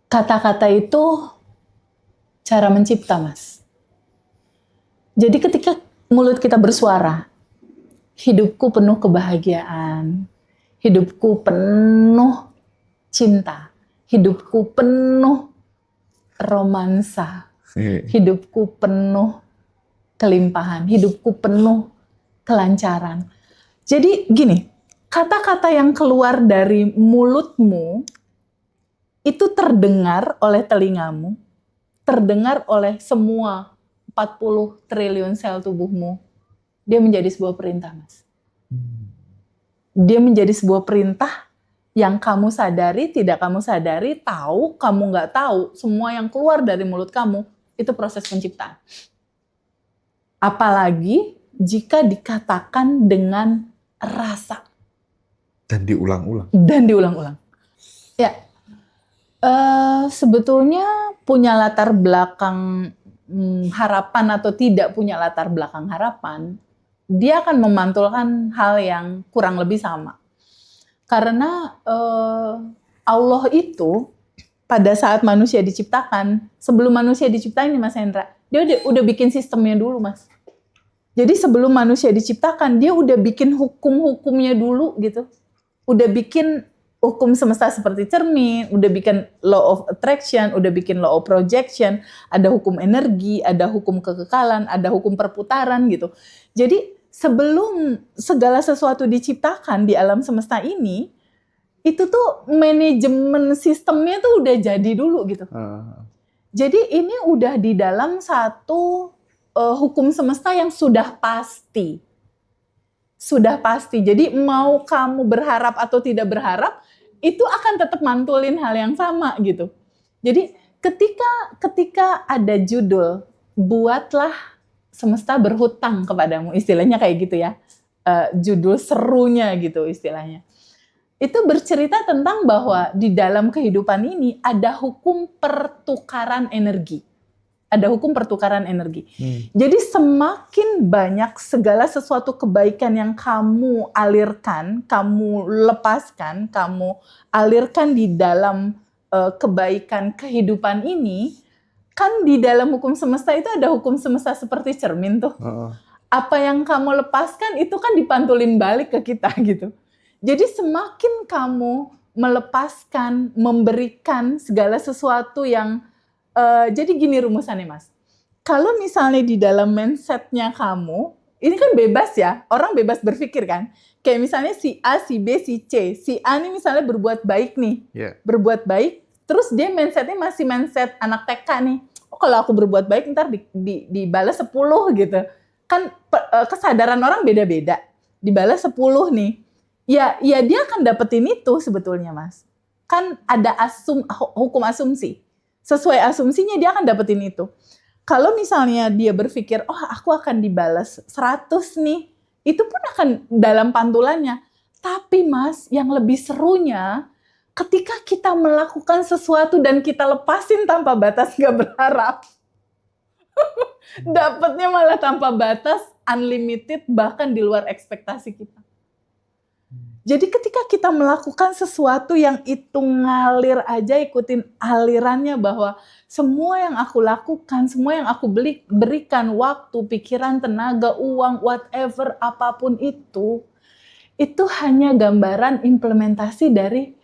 kata-kata itu cara mencipta, Mas. Jadi ketika mulut kita bersuara, hidupku penuh kebahagiaan, hidupku penuh cinta, hidupku penuh romansa, hidupku penuh kelimpahan, hidupku penuh kelancaran. Jadi gini, kata-kata yang keluar dari mulutmu itu terdengar oleh telingamu, terdengar oleh semua 40 triliun sel tubuhmu. Dia menjadi sebuah perintah, Mas. Dia menjadi sebuah perintah yang kamu sadari, tidak kamu sadari, tahu, kamu nggak tahu, semua yang keluar dari mulut kamu, itu proses penciptaan. Apalagi jika dikatakan dengan rasa. Dan diulang-ulang. Ya, sebetulnya punya latar belakang harapan atau tidak punya latar belakang harapan, dia akan memantulkan hal yang kurang lebih sama. Karena Allah itu pada saat manusia diciptakan, sebelum manusia diciptain nih Mas Hendra, dia udah bikin sistemnya dulu, Mas. Jadi sebelum manusia diciptakan, dia udah bikin hukum-hukumnya dulu gitu. Udah bikin hukum semesta seperti cermin, udah bikin law of attraction, udah bikin law of projection, ada hukum energi, ada hukum kekekalan, ada hukum perputaran gitu. Jadi sebelum segala sesuatu diciptakan di alam semesta ini, itu tuh manajemen sistemnya tuh udah jadi dulu gitu. Jadi ini udah di dalam satu hukum semesta yang sudah pasti. Sudah pasti. Jadi mau kamu berharap atau tidak berharap, itu akan tetap mantulin hal yang sama gitu. Jadi ketika ada judul, buatlah semesta berhutang kepadamu, istilahnya kayak gitu ya. Judul serunya gitu istilahnya. Itu bercerita tentang bahwa di dalam kehidupan ini ada hukum pertukaran energi. Ada hukum pertukaran energi. Jadi semakin banyak segala sesuatu kebaikan yang kamu alirkan, kamu lepaskan, kamu alirkan di dalam kebaikan kehidupan ini, kan di dalam hukum semesta itu ada hukum semesta seperti cermin tuh. Apa yang kamu lepaskan itu kan dipantulin balik ke kita gitu. Jadi semakin kamu melepaskan, memberikan segala sesuatu yang jadi gini rumusannya, Mas. Kalau misalnya di dalam mindset-nya kamu, ini kan bebas ya, orang bebas berpikir kan. Kayak misalnya si A, si B, si C. Si A nih misalnya berbuat baik nih, berbuat baik, terus dia mindset-nya masih mindset anak TK nih. Oh, kalau aku berbuat baik ntar dibalas 10 gitu. Kan kesadaran orang beda-beda. Dibalas 10 nih. Ya dia akan dapetin itu sebetulnya, Mas. Kan ada hukum asumsi. Sesuai asumsinya dia akan dapetin itu. Kalau misalnya dia berpikir, oh aku akan dibalas 100 nih, itu pun akan dalam pantulannya. Tapi Mas, yang lebih serunya, ketika kita melakukan sesuatu dan kita lepasin tanpa batas, gak berharap, dapatnya malah tanpa batas, unlimited, bahkan di luar ekspektasi kita. Jadi ketika kita melakukan sesuatu yang itu ngalir aja, ikutin alirannya bahwa semua yang aku lakukan, semua yang aku berikan waktu, pikiran, tenaga, uang, whatever, apapun itu hanya gambaran implementasi dari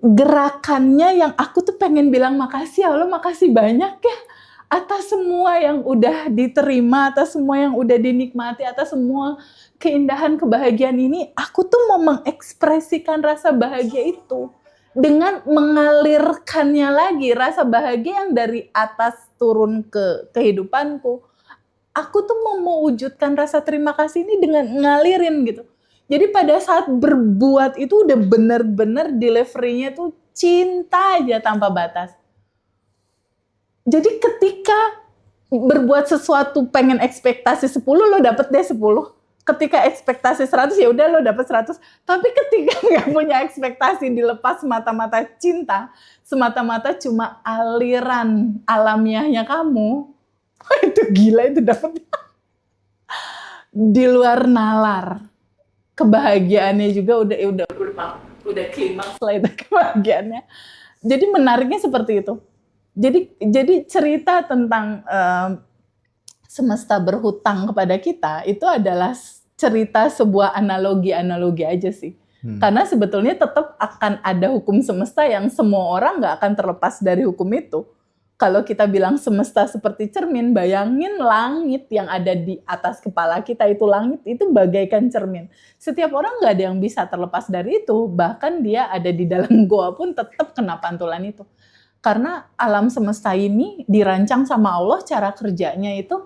gerakannya yang aku tuh pengen bilang makasih ya Allah, makasih banyak ya atas semua yang udah diterima, atas semua yang udah dinikmati, atas semua keindahan kebahagiaan ini. Aku tuh mau mengekspresikan rasa bahagia itu dengan mengalirkannya lagi, rasa bahagia yang dari atas turun ke kehidupanku. Aku tuh mau mewujudkan rasa terima kasih ini dengan ngalirin gitu. Jadi pada saat berbuat itu udah bener-bener delivery-nya tuh cinta aja tanpa batas. Jadi ketika berbuat sesuatu pengen ekspektasi 10, lo dapet deh 10. Ketika ekspektasi 100, ya udah lo dapet 100. Tapi ketika nggak punya ekspektasi, dilepas semata-mata cinta, semata-mata cuma aliran alamiahnya kamu, itu gila itu dapetnya. Di luar nalar. Kebahagiaannya juga udah klimaks lah itu kebahagiaannya. Jadi menariknya seperti itu. Jadi cerita tentang semesta berhutang kepada kita itu adalah cerita sebuah analogi aja sih. Karena sebetulnya tetap akan ada hukum semesta yang semua orang nggak akan terlepas dari hukum itu. Kalau kita bilang semesta seperti cermin, bayangin langit yang ada di atas kepala kita, itu langit itu bagaikan cermin. Setiap orang nggak ada yang bisa terlepas dari itu, bahkan dia ada di dalam goa pun tetap kena pantulan itu. Karena alam semesta ini dirancang sama Allah, cara kerjanya itu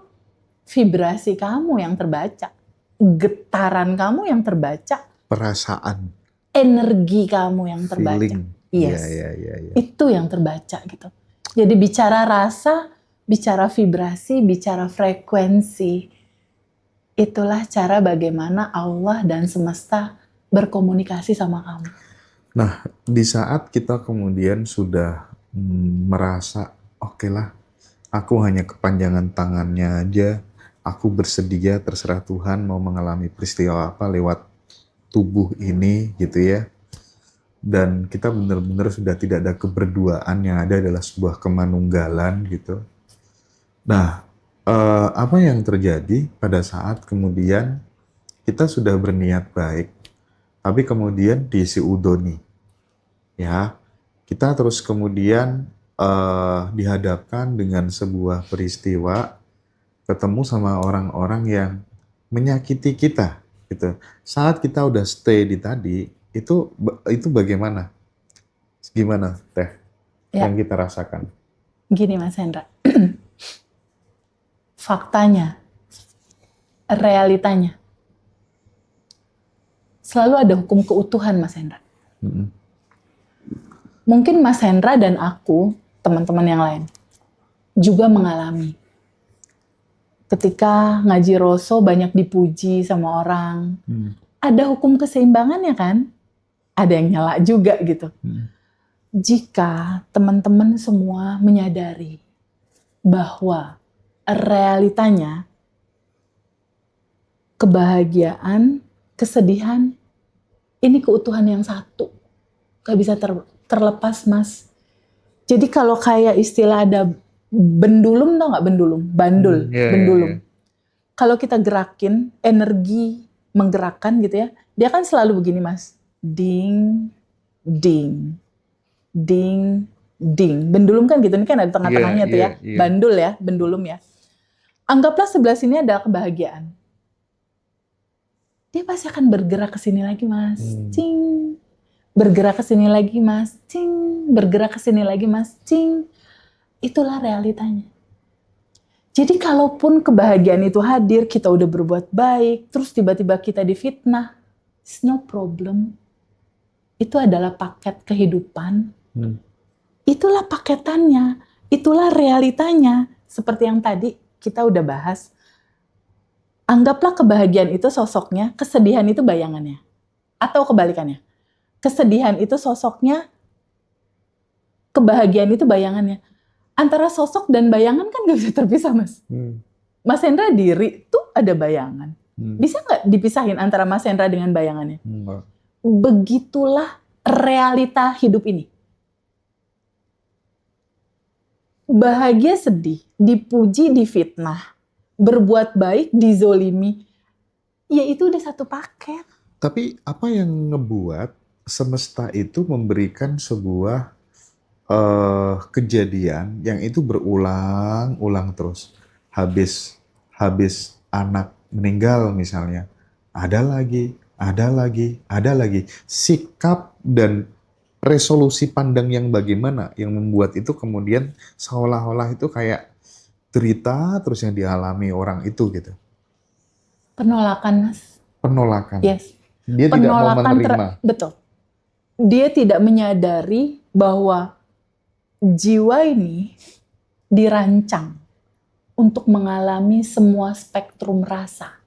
vibrasi kamu yang terbaca, getaran kamu yang terbaca, Perasaan, energi kamu yang terbaca. feeling. Yes. Iya. Itu yang terbaca gitu. Jadi bicara rasa, bicara vibrasi, bicara frekuensi. Itulah cara bagaimana Allah dan semesta berkomunikasi sama kamu. Nah, di saat kita kemudian sudah merasa, oke lah, aku hanya kepanjangan tangannya aja, aku bersedia terserah Tuhan mau mengalami peristiwa apa lewat tubuh ini gitu ya. Dan kita benar-benar sudah tidak ada keberduaan, yang ada adalah sebuah kemanunggalan gitu. Nah, apa yang terjadi pada saat kemudian kita sudah berniat baik, tapi kemudian diisi udoni, ya, kita terus kemudian dihadapkan dengan sebuah peristiwa, ketemu sama orang-orang yang menyakiti kita, gitu. Saat kita udah stay di tadi, itu bagaimana? Gimana, Teh, Ya. yang kita rasakan? Gini Mas Hendra, faktanya, realitanya, selalu ada hukum keutuhan Mas Hendra. Mungkin Mas Hendra dan aku, teman-teman yang lain, juga mengalami. Ketika ngaji Roso banyak dipuji sama orang, ada hukum keseimbangannya kan? Ada yang nyala juga gitu. Jika teman-teman semua menyadari bahwa realitanya kebahagiaan, kesedihan, ini keutuhan yang satu. Gak bisa terlepas, Mas. Jadi kalau kayak istilah ada bendulum, tau gak bendulum? Bandul, bendulum. Kalau kita gerakin, energi menggerakkan gitu ya, dia kan selalu begini, Mas. Ding, ding, ding, ding. Bendulum kan gitu, ini kan ada tengah-tengahnya tuh ya. Bandul ya, bendulum ya. Anggaplah sebelah sini ada kebahagiaan. Dia pasti akan bergerak ke sini lagi, Mas. Cing. Bergerak ke sini lagi, Mas. Cing. Bergerak ke sini lagi, Mas. Cing. Itulah realitanya. Jadi kalaupun kebahagiaan itu hadir, kita udah berbuat baik, terus tiba-tiba kita difitnah, it's no problem. Itu adalah paket kehidupan. Itulah paketannya. Itulah realitanya. Seperti yang tadi kita udah bahas. Anggaplah kebahagiaan itu sosoknya, kesedihan itu bayangannya. Atau kebalikannya. Kesedihan itu sosoknya, kebahagiaan itu bayangannya. Antara sosok dan bayangan kan gak bisa terpisah, Mas. Mas Hendra diri tuh ada bayangan. Bisa gak dipisahin antara Mas Hendra dengan bayangannya? Begitulah realita hidup ini. Bahagia sedih, dipuji difitnah, berbuat baik dizolimi, ya itu udah satu paket. Tapi apa yang ngebuat semesta itu memberikan sebuah kejadian yang itu berulang-ulang terus. Habis anak meninggal misalnya, ada lagi. Sikap dan resolusi pandang yang bagaimana yang membuat itu kemudian seolah-olah itu kayak derita terus yang dialami orang itu gitu. Penolakan, Mas. Penolakan. Yes. Dia tidak mau menerima. Betul. Dia tidak menyadari bahwa jiwa ini dirancang untuk mengalami semua spektrum rasa.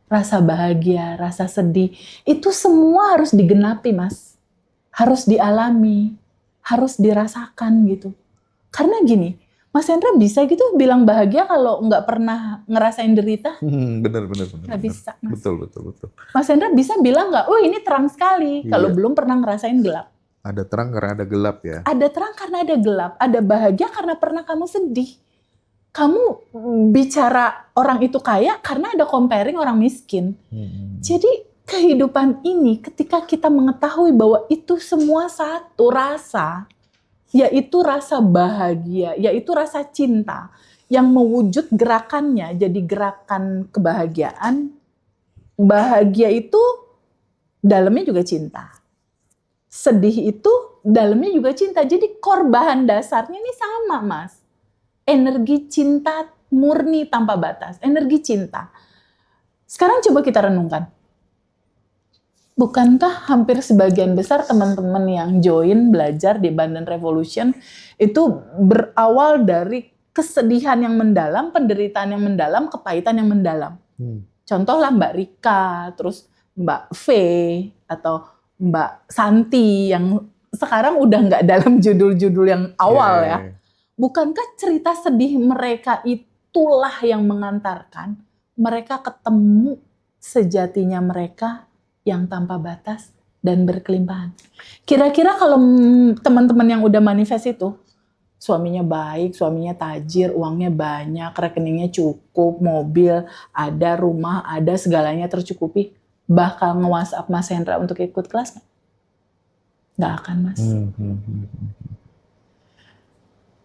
Rasa bahagia, rasa sedih, itu semua harus digenapi, Mas. Harus dialami, harus dirasakan gitu. Karena gini, Mas Hendra bisa gitu bilang bahagia kalau nggak pernah ngerasain derita? Bener. Nggak bisa, Mas. Betul. Mas Hendra bisa bilang nggak, oh ini terang sekali, kalau belum pernah ngerasain gelap. Ada terang karena ada gelap ya. Ada terang karena ada gelap, ada bahagia karena pernah kamu sedih. Kamu bicara orang itu kaya karena ada comparing orang miskin. Jadi kehidupan ini ketika kita mengetahui bahwa itu semua satu rasa, yaitu rasa bahagia, yaitu rasa cinta yang mewujud gerakannya jadi gerakan kebahagiaan. Bahagia itu dalamnya juga cinta. Sedih itu dalamnya juga cinta. Jadi korban dasarnya ini sama, Mas. Energi cinta murni tanpa batas. Energi cinta. Sekarang coba kita renungkan. Bukankah hampir sebagian besar teman-teman yang join belajar di Bandan Revolution itu berawal dari kesedihan yang mendalam, penderitaan yang mendalam, kepahitan yang mendalam. Contohlah Mbak Rika, terus Mbak V, atau Mbak Santi yang sekarang udah nggak dalam judul-judul yang awal ya. Bukankah cerita sedih mereka itulah yang mengantarkan mereka ketemu sejatinya mereka yang tanpa batas dan berkelimpahan. Kira-kira kalau teman-teman yang udah manifest itu, suaminya baik, suaminya tajir, uangnya banyak, rekeningnya cukup, mobil ada, rumah ada, segalanya tercukupi, bakal nge-WhatsApp Mas Hendra untuk ikut kelas nggak? Nggak akan, Mas.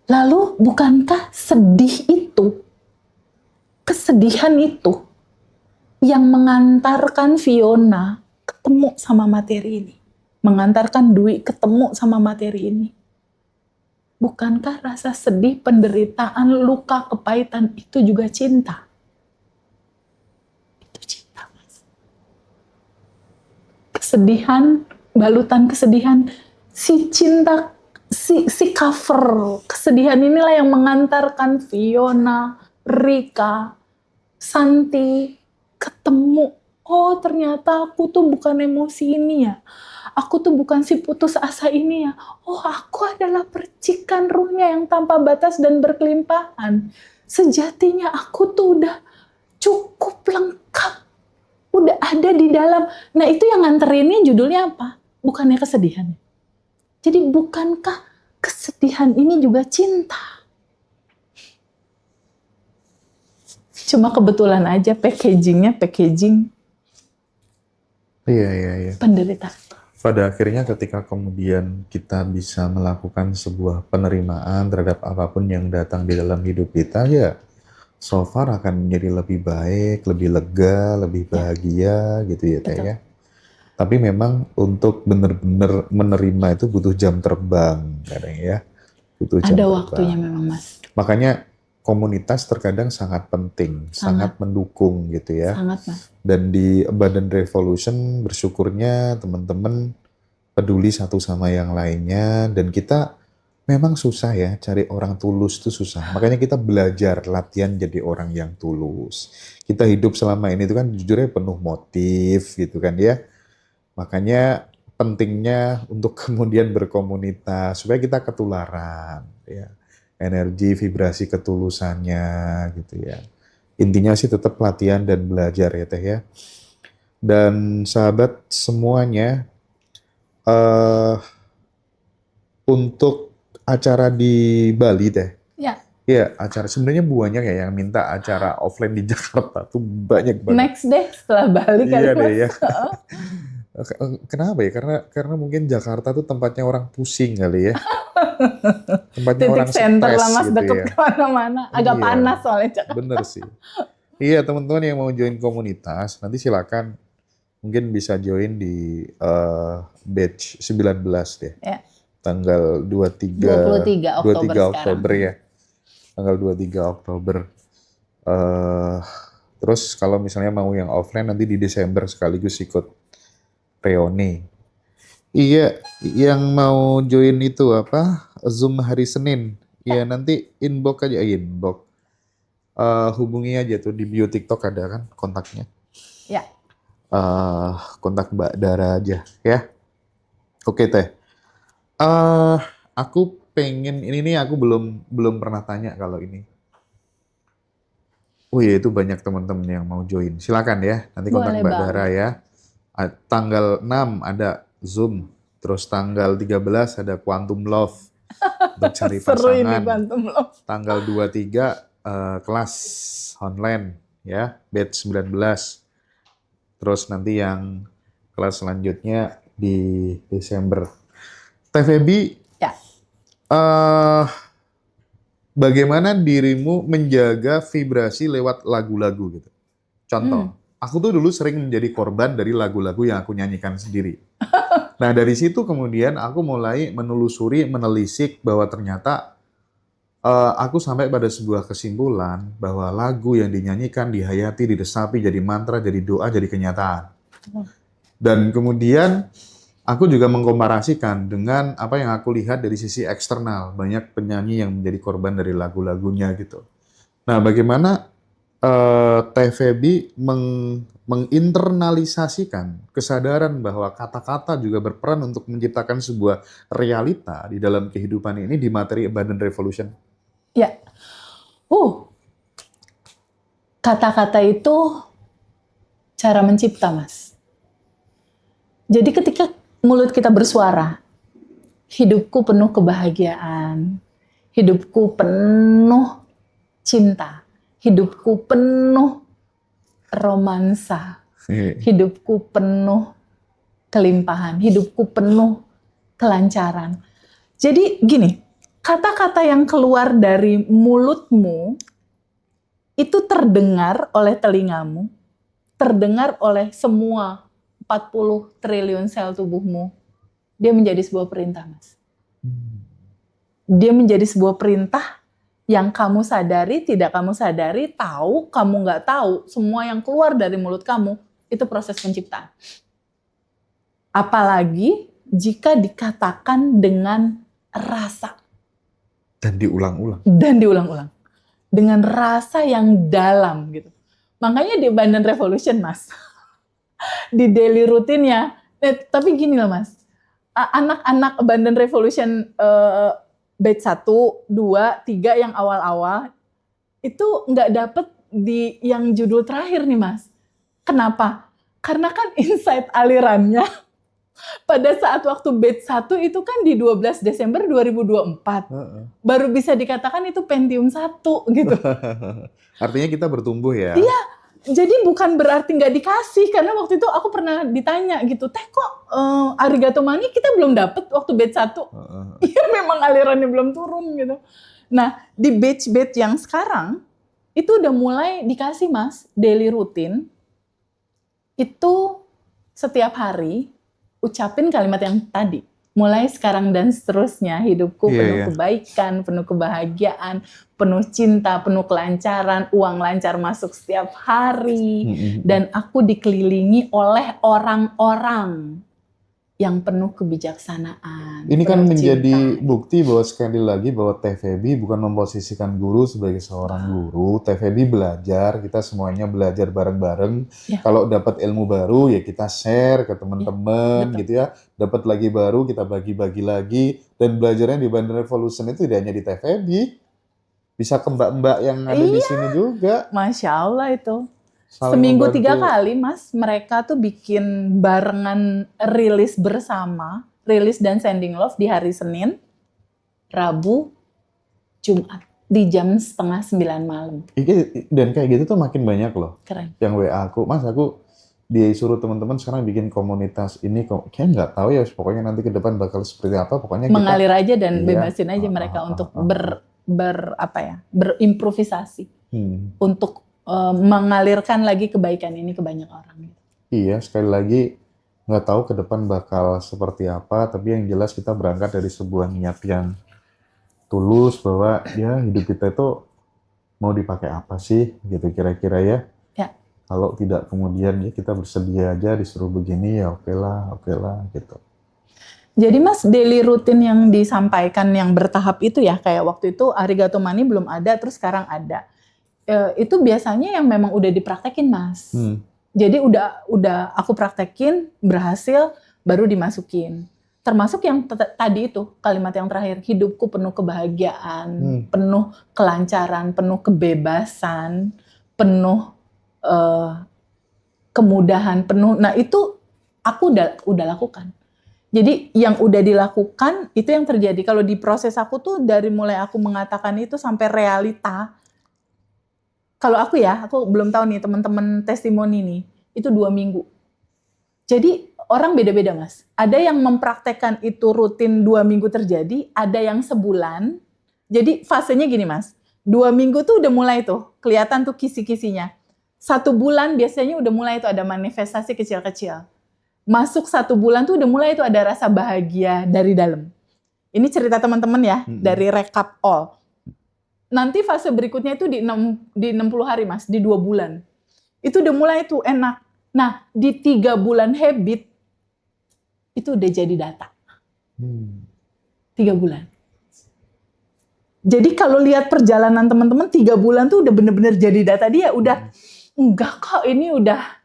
Lalu bukankah sedih itu, kesedihan itu yang mengantarkan Fiona ketemu sama materi ini, mengantarkan Dwi ketemu sama materi ini? Bukankah rasa sedih, penderitaan, luka, kepahitan itu juga cinta? Itu cinta, Mas. Kesedihan, balutan kesedihan, si cinta, si cover kesedihan inilah yang mengantarkan Fiona, Rika, Santi ketemu. Oh, ternyata aku tuh bukan emosi ini ya. Aku tuh bukan si putus asa ini ya. Oh, aku adalah percikan ruhnya yang tanpa batas dan berkelimpahan. Sejatinya aku tuh udah cukup lengkap. Udah ada di dalam. Nah, itu yang nganterinnya judulnya apa? Bukannya kesedihan. Jadi bukankah kesedihan ini juga cinta? Cuma kebetulan aja packaging Iya. penderitaan. Pada akhirnya ketika kemudian kita bisa melakukan sebuah penerimaan terhadap apapun yang datang di dalam hidup kita, ya so far akan menjadi lebih baik, lebih lega, lebih bahagia gitu ya Teh ya. Tapi memang untuk benar-benar menerima itu butuh jam terbang kadang ya. Butuh jam Ada terbang. waktunya memang, Mas. Makanya komunitas terkadang sangat penting, sangat mendukung gitu ya. Sangat, Mas. Dan di Abundant Revolution bersyukurnya teman-teman peduli satu sama yang lainnya, dan kita memang susah ya cari orang tulus itu susah. Makanya kita belajar latihan jadi orang yang tulus. Kita hidup selama ini itu kan jujurnya penuh motif gitu kan ya. Makanya pentingnya untuk kemudian berkomunitas supaya kita ketularan ya. Energi, vibrasi ketulusannya gitu ya. Intinya sih tetap latihan dan belajar ya Teh ya. Dan sahabat semuanya, untuk acara di Bali Teh. Ya. Iya, acara sebenarnya banyak ya yang minta acara offline di Jakarta tuh banyak banget. Next deh setelah Bali kali, Iya Mas. deh ya. Kenapa ya? Karena mungkin Jakarta tuh tempatnya orang pusing kali ya. Tempatnya Titik orang center stres lah, Mas, gitu deket ya. kemana-mana. Agak Iya, panas soalnya Jakarta. bener sih. Iya, teman-teman yang mau join komunitas, nanti silakan mungkin bisa join di batch 19 deh. Ya. Tanggal 23 23 Oktober ya. Tanggal 23 Oktober. Terus kalau misalnya mau yang offline nanti di Desember sekaligus ikut reuni. Iya, yang mau join itu apa? Zoom hari Senin. Iya, nanti inbox aja, inbox. Hubungi aja tuh di bio TikTok ada kan kontaknya. Ya. Kontak Mbak Dara aja ya. Oke Teh. Aku pengen ini nih, aku belum pernah tanya kalau ini. Oh iya, itu banyak teman-teman yang mau join. Silakan ya, nanti kontak Boleh Mbak banget. Dara ya. Tanggal 6 ada Zoom, Terus tanggal 13 ada Quantum Love untuk cari Seru ini pasangan. Quantum Love. Tanggal 23 kelas online ya, batch 19. Terus nanti yang kelas selanjutnya di Desember. Teh Feby, Ya. bagaimana dirimu menjaga vibrasi lewat lagu-lagu gitu? Contoh, aku tuh dulu sering menjadi korban dari lagu-lagu yang aku nyanyikan sendiri. Nah dari situ kemudian aku mulai menelusuri, menelisik bahwa ternyata aku sampai pada sebuah kesimpulan bahwa lagu yang dinyanyikan, dihayati, diresapi, jadi mantra, jadi doa, jadi kenyataan. Dan kemudian aku juga mengkomparasikan dengan apa yang aku lihat dari sisi eksternal. Banyak penyanyi yang menjadi korban dari lagu-lagunya gitu. Nah, bagaimana Teh Feby menginternalisasikan kesadaran bahwa kata-kata juga berperan untuk menciptakan sebuah realita di dalam kehidupan ini di materi Abundant Revolution? Ya. Kata-kata itu cara mencipta, Mas. Jadi ketika mulut kita bersuara, hidupku penuh kebahagiaan, hidupku penuh cinta, hidupku penuh romansa, hidupku penuh kelimpahan, hidupku penuh kelancaran. Jadi gini, kata-kata yang keluar dari mulutmu itu terdengar oleh telingamu, terdengar oleh semua 40 triliun sel tubuhmu. Dia menjadi sebuah perintah, Mas. Dia menjadi sebuah perintah yang kamu sadari, tidak kamu sadari, tahu, kamu nggak tahu, semua yang keluar dari mulut kamu, itu proses penciptaan. Apalagi jika dikatakan dengan rasa. Dan diulang-ulang. Dengan rasa yang dalam gitu. Makanya di Abundant Revolution, Mas. Di daily rutinnya. Tapi gini loh, Mas. Anak-anak Abundant Revolution batch 1, 2, 3 yang awal-awal itu nggak dapet di yang judul terakhir nih, Mas. Kenapa? Karena kan insight alirannya pada saat waktu batch 1 itu kan di 12 Desember 2024. Baru bisa dikatakan itu Pentium 1 gitu. Artinya kita bertumbuh ya. Iya, jadi bukan berarti nggak dikasih, karena waktu itu aku pernah ditanya gitu, Teh kok Arigato Mani kita belum dapet waktu batch 1? Iya memang alirannya belum turun gitu. Nah di batch-batch yang sekarang, itu udah mulai dikasih, Mas, daily rutin, itu setiap hari, ucapin kalimat yang tadi. Mulai sekarang dan seterusnya, hidupku penuh kebaikan, penuh kebahagiaan, penuh cinta, penuh kelancaran, uang lancar masuk setiap hari, dan aku dikelilingi oleh orang-orang yang penuh kebijaksanaan. Ini kan menjadi bukti bahwa sekali lagi bahwa Teh Feby bukan memposisikan guru sebagai seorang guru. Teh Feby belajar, kita semuanya belajar bareng-bareng. Ya. Kalau dapat ilmu baru ya kita share ke teman-teman gitu ya. Dapat lagi baru kita bagi-bagi lagi. Dan belajarnya di Abundant Revolution itu tidak hanya di Teh Feby. Bisa ke mbak-mbak yang ada di sini juga. Masya Allah itu. Seminggu 3 kali, Mas, mereka tuh bikin barengan rilis bersama, rilis dan sending love di hari Senin, Rabu, Jumat, di jam 8:30 malam. Dan kayak gitu tuh makin banyak loh. Keren. Yang WA aku, Mas, aku disuruh teman-teman sekarang bikin komunitas ini, kayak nggak tahu ya, pokoknya nanti ke depan bakal seperti apa, pokoknya mengalir aja dan bebasin aja mereka untuk berimprovisasi, untuk mengalirkan lagi kebaikan ini ke banyak orang. Iya, sekali lagi nggak tahu ke depan bakal seperti apa, tapi yang jelas kita berangkat dari sebuah niat yang tulus bahwa ya hidup kita itu mau dipakai apa sih, gitu kira-kira ya. Kalau tidak kemudian ya kita bersedia aja disuruh begini ya oke lah gitu. Jadi Mas, daily rutin yang disampaikan yang bertahap itu ya, kayak waktu itu Arigato Mani belum ada, terus sekarang ada. Itu biasanya yang memang udah dipraktekin, Mas. Jadi udah aku praktekin, berhasil, baru dimasukin. Termasuk yang tadi itu, kalimat yang terakhir, hidupku penuh kebahagiaan, penuh kelancaran, penuh kebebasan, penuh kemudahan, penuh. Nah itu aku udah lakukan. Jadi yang udah dilakukan itu yang terjadi. Kalau di proses aku tuh dari mulai aku mengatakan itu sampai realita. Kalau aku ya, aku belum tahu nih teman-teman testimoni nih, itu 2 minggu. Jadi orang beda-beda Mas. Ada yang mempraktekkan itu rutin 2 minggu terjadi, ada yang sebulan. Jadi fasenya gini Mas, 2 minggu tuh udah mulai tuh, kelihatan tuh kisi-kisinya. 1 bulan biasanya udah mulai tuh ada manifestasi kecil-kecil. Masuk 1 bulan tuh udah mulai tuh ada rasa bahagia dari dalam. Ini cerita teman-teman ya, dari recap all. Nanti fase berikutnya itu di 60 hari Mas, di 2 bulan. Itu udah mulai tuh enak. Nah, di 3 bulan habit, itu udah jadi data. 3 bulan. Jadi kalau lihat perjalanan teman-teman 3 bulan tuh udah bener-bener jadi data dia. Udah, enggak kok ini udah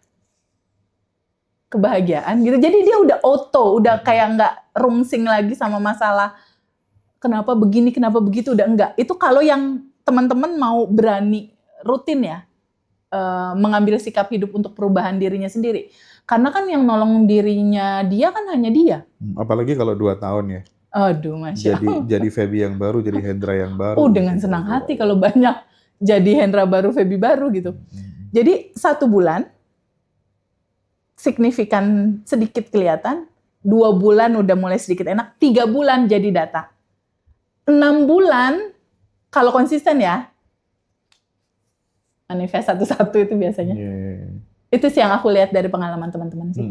kebahagiaan gitu. Jadi dia udah auto, udah kayak nggak rungsing lagi sama masalah kenapa begini, kenapa begitu, udah enggak. Itu kalau yang teman-teman mau berani rutin ya, mengambil sikap hidup untuk perubahan dirinya sendiri. Karena kan yang nolong dirinya dia kan hanya dia. Apalagi kalau 2 tahun ya. Aduh, Masya Allah. Jadi Feby yang baru, jadi Hendra yang baru. Dengan senang hati kalau banyak jadi Hendra baru, Feby baru gitu. Jadi 1 bulan, signifikan sedikit kelihatan, 2 bulan udah mulai sedikit enak, 3 bulan jadi data. 6 bulan, kalau konsisten ya, manifest satu-satu itu biasanya. Itu sih yang aku lihat dari pengalaman teman-teman sih.